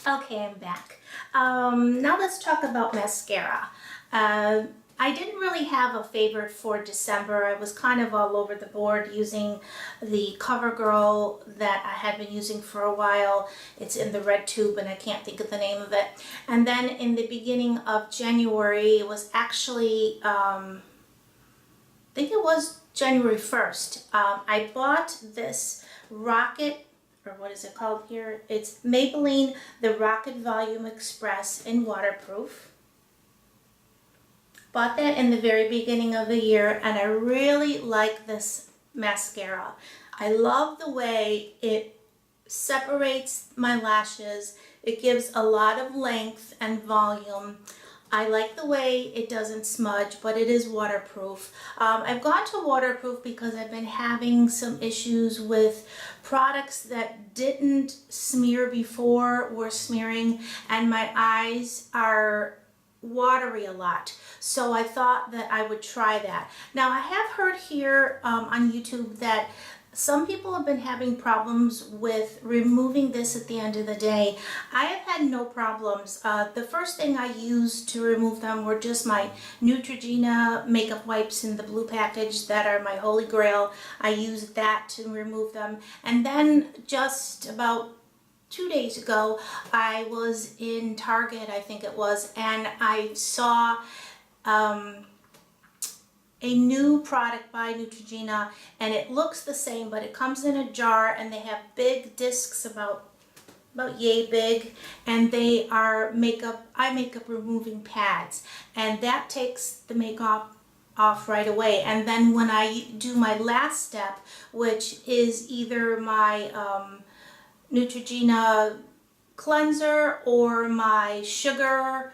Okay, I'm back. Now let's talk about mascara. I didn't really have a favorite for December. I was kind of all over the board using the CoverGirl that I had been using for a while. It's in the red tube and I can't think of the name of it. And then in the beginning of January, it was actually, I think it was January 1st. I bought this Rocket, or what is it called here? It's Maybelline the Rocket Volume Express in waterproof. Bought that in the very beginning of the year and I really like this mascara. I love the way it separates my lashes. It gives a lot of length and volume. I like the way it doesn't smudge, but it is waterproof. I've gone to waterproof because I've been having some issues with products that didn't smear before were smearing, and my eyes are watery a lot. So I thought that I would try that. Now I have heard here on YouTube that some people have been having problems with removing this at the end of the day. I have had no problems. The first thing I used to remove them were just my Neutrogena makeup wipes in the blue package that are my holy grail. I used that to remove them. And then just about 2 days ago, I was in Target, I think it was, and I saw a new product by Neutrogena, and it looks the same, but it comes in a jar and they have big discs about yay big, and they are eye makeup removing pads, and that takes the makeup off right away. And then when I do my last step, which is either my Neutrogena cleanser or my sugar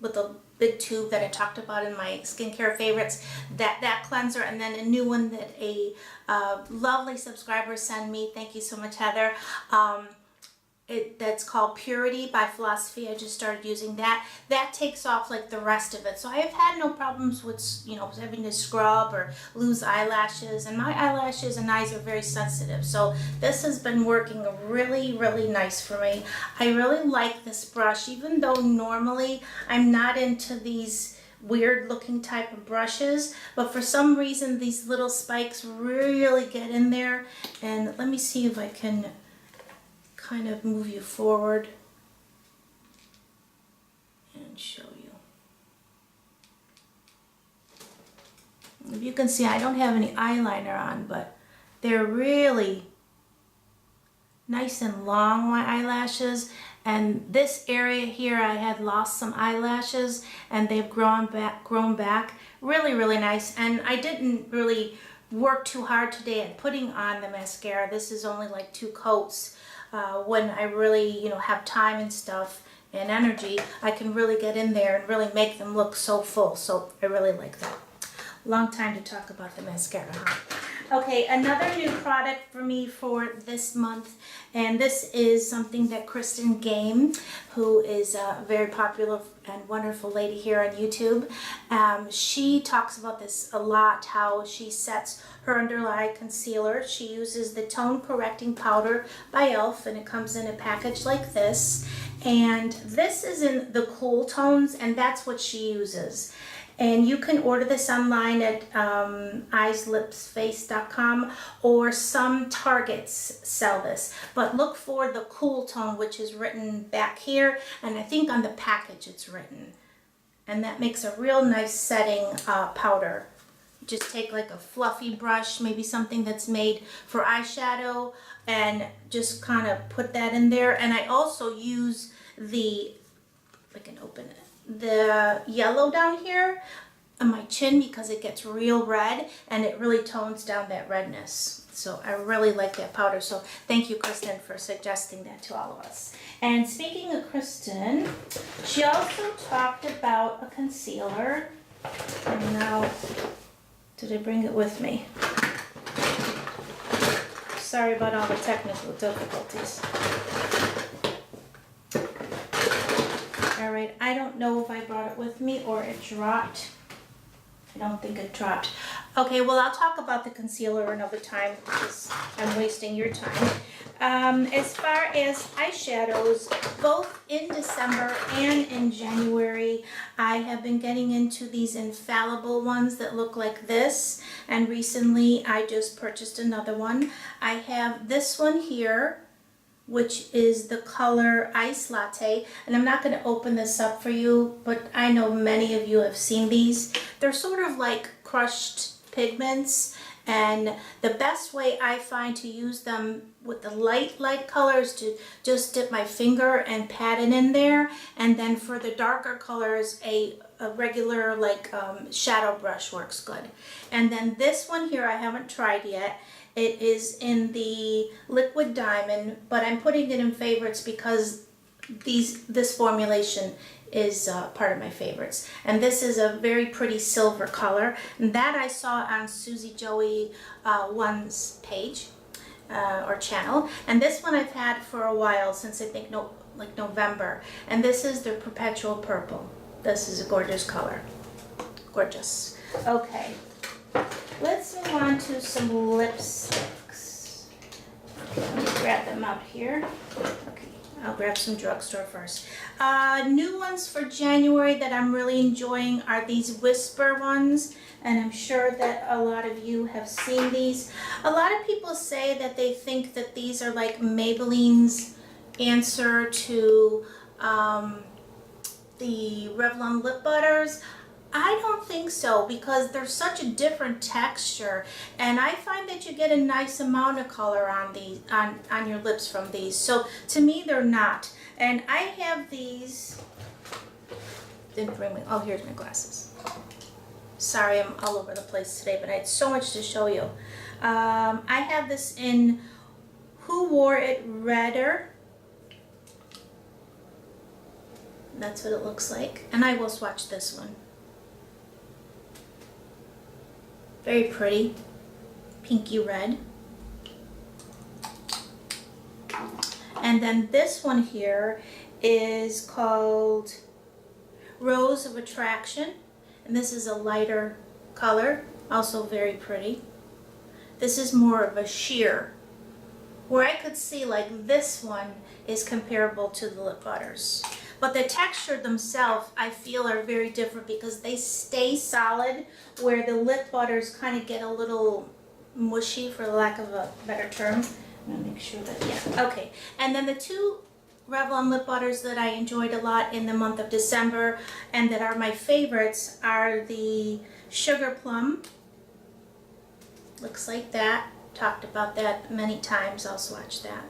with the big tube that I talked about in my skincare favorites, that cleanser, and then a new one that a lovely subscriber sent me. Thank you so much, Heather. That's called Purity by Philosophy. I just started using that. That takes off like the rest of it. So I have had no problems with, having to scrub or lose eyelashes. And my eyelashes and eyes are very sensitive. So this has been working really, really nice for me. I really like this brush, even though normally I'm not into these weird looking type of brushes, but for some reason these little spikes really get in there. And let me see if I can kind of move you forward and show you. If you can see, I don't have any eyeliner on, but they're really nice and long, my eyelashes. And this area here, I had lost some eyelashes and they've grown back. Really, really nice. And I didn't really work too hard today at putting on the mascara. This is only like 2 coats. When I really, have time and stuff and energy, I can really get in there and really make them look so full. So I really like that. Long time to talk about the mascara, huh? Okay, another new product for me for this month, and this is something that Kristen Game, who is a very popular and wonderful lady here on YouTube, she talks about this a lot, how she sets her under eye concealer. She uses the Tone Correcting Powder by e.l.f. and it comes in a package like this, and this is in the cool tones, and that's what she uses. And you can order this online at eyeslipsface.com, or some Targets sell this. But look for the cool tone, which is written back here, and I think on the package it's written. And that makes a real nice setting powder. Just take like a fluffy brush, maybe something that's made for eyeshadow, and just kind of put that in there. And I also use the, if I can open it, the yellow down here on my chin because it gets real red and it really tones down that redness. So I really like that powder. So thank you, Kristen, for suggesting that to all of us. And speaking of Kristen, she also talked about a concealer. And now, did I bring it with me? Sorry about all the technical difficulties. All right, I don't know if I brought it with me or it dropped. I don't think it dropped. Okay, well, I'll talk about the concealer another time because I'm wasting your time. As far as eyeshadows, both in December and in January, I have been getting into these infallible ones that look like this. And recently I just purchased another one. I have this one here, which is the color Ice Latte. And I'm not going to open this up for you, but I know many of you have seen these. They're sort of like crushed pigments. And the best way I find to use them with the light colors to just dip my finger and pat it in there. And then for the darker colors, a regular shadow brush works good. And then this one here I haven't tried yet. It is in the liquid diamond, but I'm putting it in favorites because this formulation is part of my favorites. And this is a very pretty silver color. And that I saw on Susie Joey One's page or channel. And this one I've had for a while, since I think November. And this is the Perpetual Purple. This is a gorgeous color. Gorgeous. Okay. Let's move on to some lipsticks. Okay, let me grab them out here. Okay, I'll grab some drugstore first. New ones for January that I'm really enjoying are these Whisper ones, and I'm sure that a lot of you have seen these. A lot of people say that they think that these are like Maybelline's answer to the Revlon lip butters. I don't think so, because they're such a different texture, and I find that you get a nice amount of color on these on your lips from these. So to me, they're not. And I have these. Didn't bring me. Oh, here's my glasses. Sorry, I'm all over the place today, but I had so much to show you. I have this in Who Wore It Redder. That's what it looks like, and I will swatch this one. Very pretty, pinky red. And then this one here is called Rose of Attraction, and this is a lighter color, also very pretty. This is more of a sheer, where I could see like this one is comparable to the lip butters. But the texture themselves, I feel, are very different because they stay solid, where the lip butters kind of get a little mushy, for lack of a better term. I'm gonna make sure that, yeah, okay. And then the two Revlon lip butters that I enjoyed a lot in the month of December and that are my favorites are the Sugar Plum. Looks like that. Talked about that many times. I'll swatch that.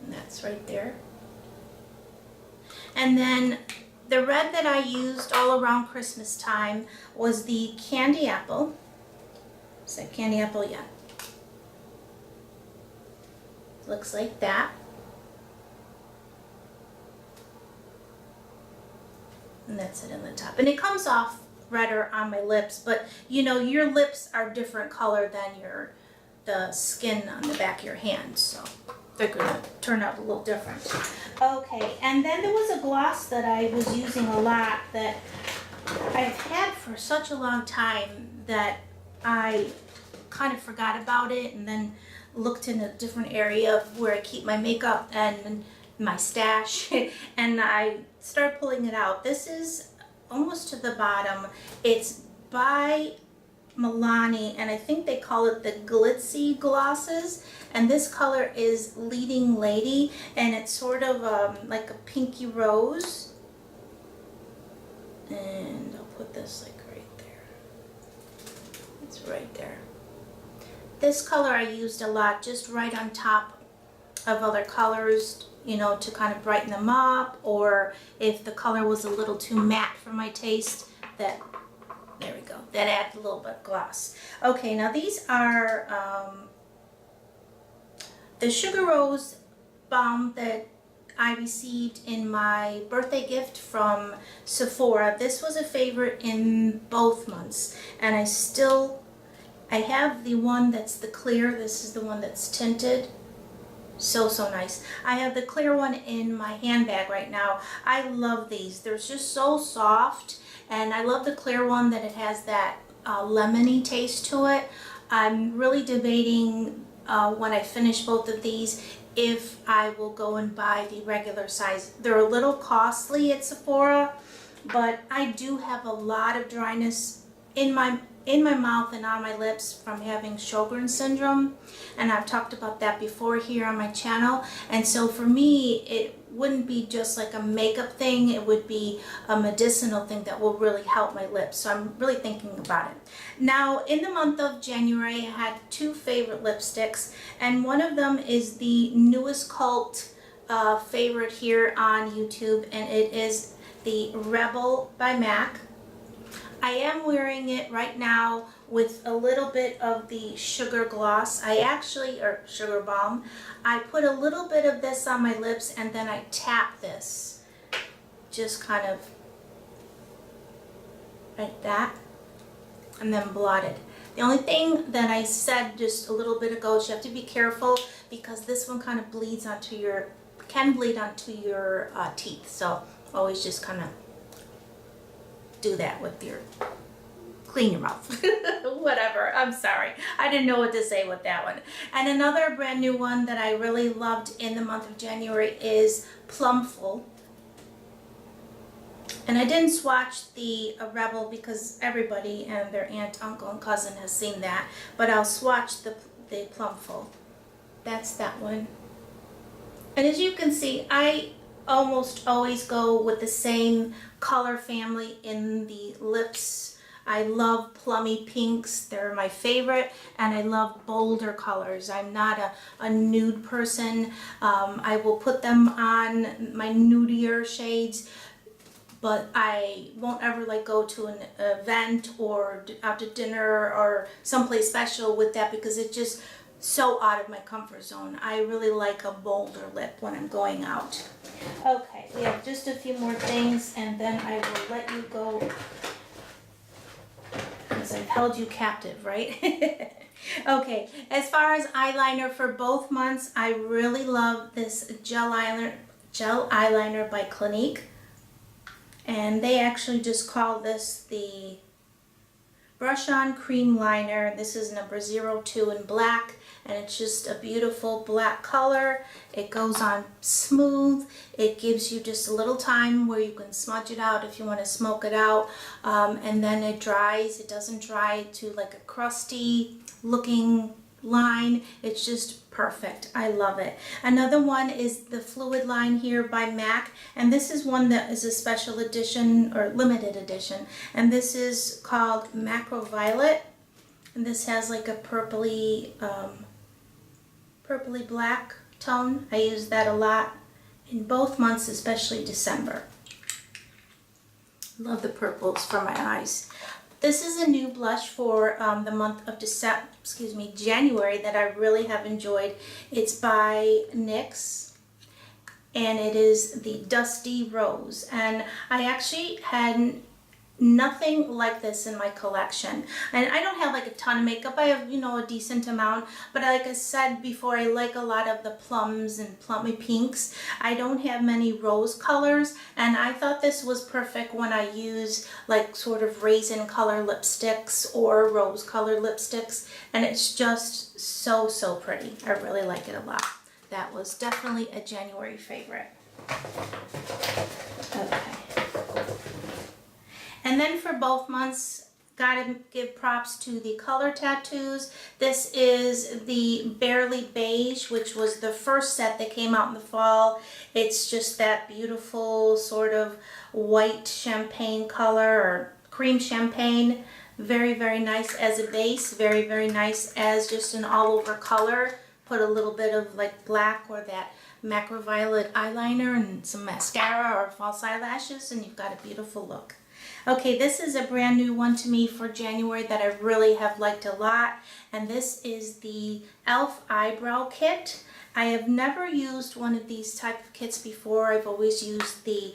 And that's right there. And then the red that I used all around Christmas time was the Candy Apple. Is that Candy Apple? Yeah. Looks like that. And that's it in the top. And it comes off redder on my lips, but you know, your lips are different color than the skin on the back of your hand, so they're gonna turn out a little different. Okay, and then there was a gloss that I was using a lot that I've had for such a long time that I kind of forgot about it, and then looked in a different area of where I keep my makeup and my stash, and I started pulling it out. This is almost to the bottom. It's by Milani, and I think they call it the Glitzy Glosses, and this color is Leading Lady, and it's sort of like a pinky rose. And I'll put this like right there. It's right there. This color I used a lot, just right on top of other colors, you know, to kind of brighten them up, or if the color was a little too matte for my taste, that, there we go, that adds a little bit of gloss. Okay, now these are the Sugar Rose Balm that I received in my birthday gift from Sephora. This was a favorite in both months, and I have the one that's the clear. This is the one that's tinted. So nice. I have the clear one in my handbag right now. I love these. They're just so soft, and I love the clear one that it has that lemony taste to it. I'm really debating when I finish both of these if I will go and buy the regular size. They're a little costly at Sephora, but I do have a lot of dryness in my mouth and on my lips from having Sjogren's syndrome, and I've talked about that before here on my channel. And so for me, it wouldn't be just like a makeup thing, it would be a medicinal thing that will really help my lips. So I'm really thinking about it. Now, in the month of January, I had two favorite lipsticks, and one of them is the newest cult favorite here on YouTube, and it is the Rebel by MAC. I am wearing it right now with a little bit of the Sugar Gloss. or Sugar Balm. I put a little bit of this on my lips and then I tap this. Just kind of like that. And then blot it. The only thing that I said just a little bit ago is you have to be careful because this one kind of bleeds onto your, can bleed onto your teeth. So always just kind of do that with your, clean your mouth. Whatever, I'm sorry. I didn't know what to say with that one. And another brand new one that I really loved in the month of January is Plumful. And I didn't swatch the Rebel because everybody and their aunt, uncle, and cousin has seen that. But I'll swatch the Plumful. That's that one. And as you can see, I almost always go with the same color family in the lips. I love plummy pinks, they're my favorite, and I love bolder colors. I'm not a nude person. I will put them on my nudier shades, but I won't ever like go to an event or out to dinner or someplace special with that because it's just so out of my comfort zone. I really like a bolder lip when I'm going out. Okay, we have just a few more things and then I will let you go because I've held you captive, right? Okay, as far as eyeliner for both months, I really love this gel eyeliner by Clinique. And they actually just call this the Brush On Cream Liner. This is number 02 in black, and it's just a beautiful black color. It goes on smooth. It gives you just a little time where you can smudge it out if you want to smoke it out, and then it dries. It doesn't dry to like a crusty looking line. It's just perfect. I love it. Another one is the Fluid line here by MAC, and this is one that is a special edition or limited edition, and this is called Macro Violet, and this has like a purpley black tone. I use that a lot in both months, especially December. Love the purples for my eyes. This is a new blush for the month of January that I really have enjoyed. It's by NYX and it is the Dusty Rose. And I actually had nothing like this in my collection. And I don't have like a ton of makeup. I have, you know, a decent amount. But like I said before, I like a lot of the plums and plummy pinks. I don't have many rose colors. And I thought this was perfect when I use like sort of raisin color lipsticks or rose color lipsticks. And it's just so, so pretty. I really like it a lot. That was definitely a January favorite. Okay. And then for both months, gotta give props to the color tattoos. This is the Barely Beige, which was the first set that came out in the fall. It's just that beautiful sort of white champagne color or cream champagne. Very, very nice as a base. Very, very nice as just an all-over color. Put a little bit of like black or that Macro Violet eyeliner and some mascara or false eyelashes, and you've got a beautiful look. Okay, this is a brand new one to me for January that I really have liked a lot, and this is the e.l.f. Eyebrow Kit. I have never used one of these type of kits before. I've always used the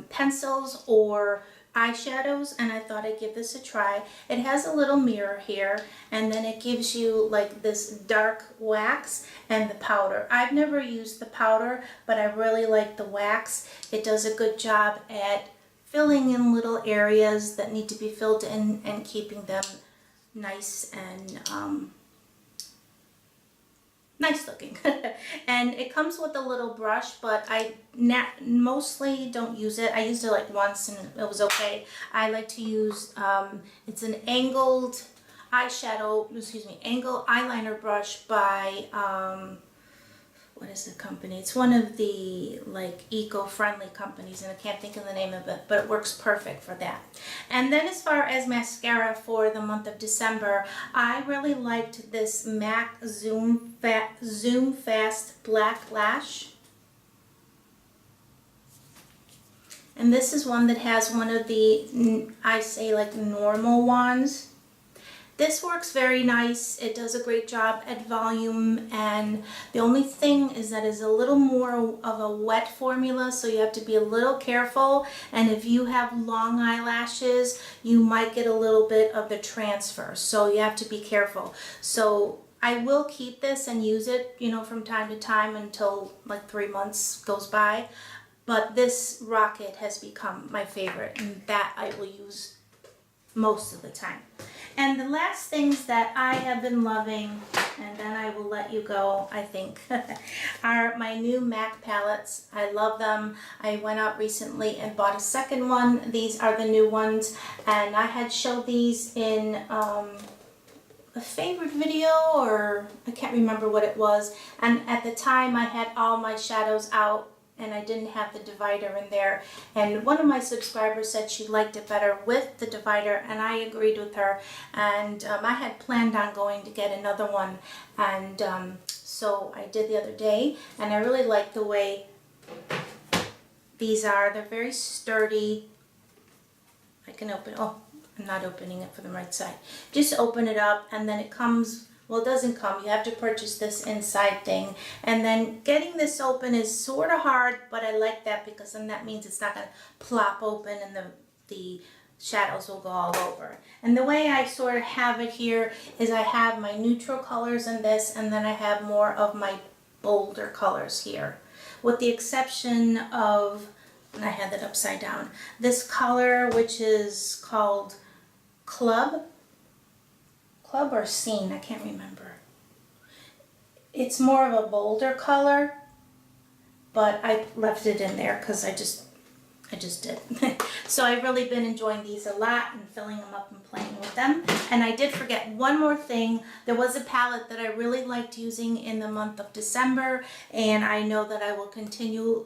pencils or eyeshadows, and I thought I'd give this a try. It has a little mirror here, and then it gives you like this dark wax and the powder. I've never used the powder, but I really like the wax. It does a good job at filling in little areas that need to be filled in and keeping them nice and nice looking. And it comes with a little brush, but I mostly don't use it. I used it like once and it was okay. I like to use, it's an angled angled eyeliner brush by, what is the company? It's one of the like eco-friendly companies, and I can't think of the name of it, but it works perfect for that. And then as far as mascara for the month of December, I really liked this MAC Zoom Fast Black Lash. And this is one that has one of the, I say like normal ones. This works very nice. It does a great job at volume, and the only thing is that it's a little more of a wet formula, so you have to be a little careful, and if you have long eyelashes, you might get a little bit of the transfer, so you have to be careful. So I will keep this and use it, you know, from time to time until like 3 months goes by, but this Rocket has become my favorite, and that I will use most of the time. And the last things that I have been loving, and then I will let you go, I think, are my new MAC palettes. I love them. I went out recently and bought a second one. These are the new ones, and I had showed these in a favorite video, or I can't remember what it was. And at the time I had all my shadows out and I didn't have the divider in there, and one of my subscribers said she liked it better with the divider, and I agreed with her, and I had planned on going to get another one, and so I did the other day, and I really like the way these are. They're very sturdy. I can open, oh, I'm not opening it for the right side. Just open it up, and then it comes, well, it doesn't come. You have to purchase this inside thing. And then getting this open is sort of hard, but I like that because then that means it's not going to plop open and the shadows will go all over. And the way I sort of have it here is I have my neutral colors in this, and then I have more of my bolder colors here. With the exception of, and I had that upside down, this color, which is called Club or Scene, I can't remember. It's more of a bolder color, but I left it in there because I just did. So I've really been enjoying these a lot and filling them up and playing with them. And I did forget one more thing. There was a palette that I really liked using in the month of December, and I know that I will continue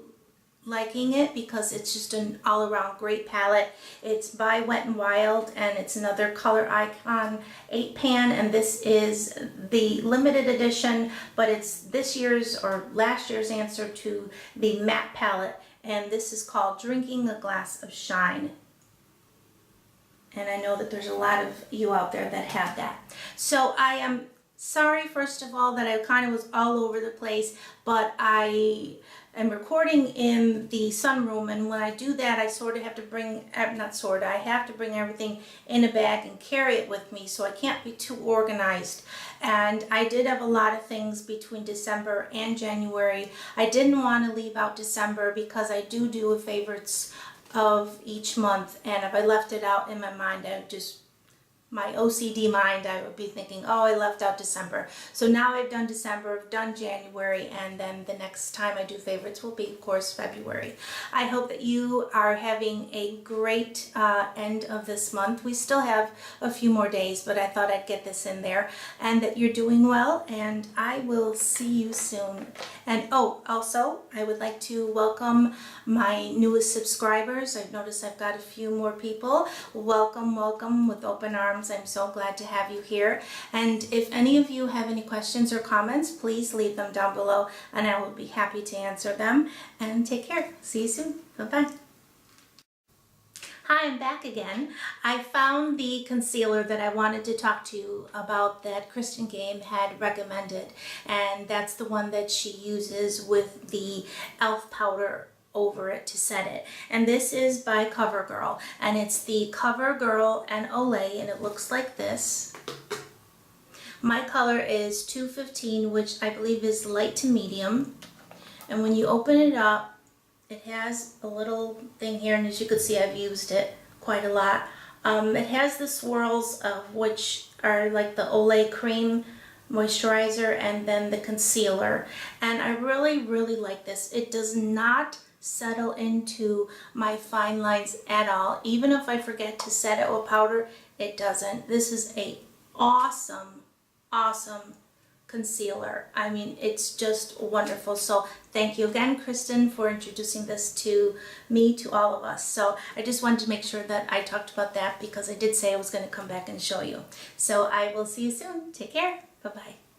liking it because it's just an all-around great palette. It's by Wet n Wild, and it's another Color Icon 8 pan, and this is the limited edition, but it's this year's or last year's answer to the matte palette, and this is called Drinking a Glass of Shine. And I know that there's a lot of you out there that have that. So I am sorry, first of all, that I kind of was all over the place, but I am recording in the sunroom, and when I do that, I sort of have to bring, I have to bring everything in a bag and carry it with me, so I can't be too organized. And I did have a lot of things between December and January. I didn't want to leave out December because I do a favorites of each month, and if I left it out in my mind, I would just, my OCD mind, I would be thinking, oh, I left out December. So now I've done December, I've done January, and then the next time I do favorites will be, of course, February. I hope that you are having a great end of this month. We still have a few more days, but I thought I'd get this in there, and that you're doing well, and I will see you soon. And oh, also, I would like to welcome my newest subscribers. I've noticed I've got a few more people. Welcome, welcome with open arms. I'm so glad to have you here. And if any of you have any questions or comments, please leave them down below, and I will be happy to answer them. And take care. See you soon. Bye-bye. Hi, I'm back again. I found the concealer that I wanted to talk to you about that Kristen Game had recommended, and that's the one that she uses with the e.l.f. powder over it to set it. And this is by CoverGirl, and it's the CoverGirl and Olay, and it looks like this. My color is 215, which I believe is light to medium. And when you open it up, it has a little thing here, and as you can see, I've used it quite a lot. It has the swirls of which are like the Olay cream moisturizer and then the concealer. And I really like this. It does not settle into my fine lines at all. Even if I forget to set it with powder, it doesn't. This is a awesome concealer. I mean, it's just wonderful. So thank you again, Kristen, for introducing this to me, to all of us. So I just wanted to make sure that I talked about that because I did say I was going to come back and show you. So I will see you soon. Take care. Bye-bye.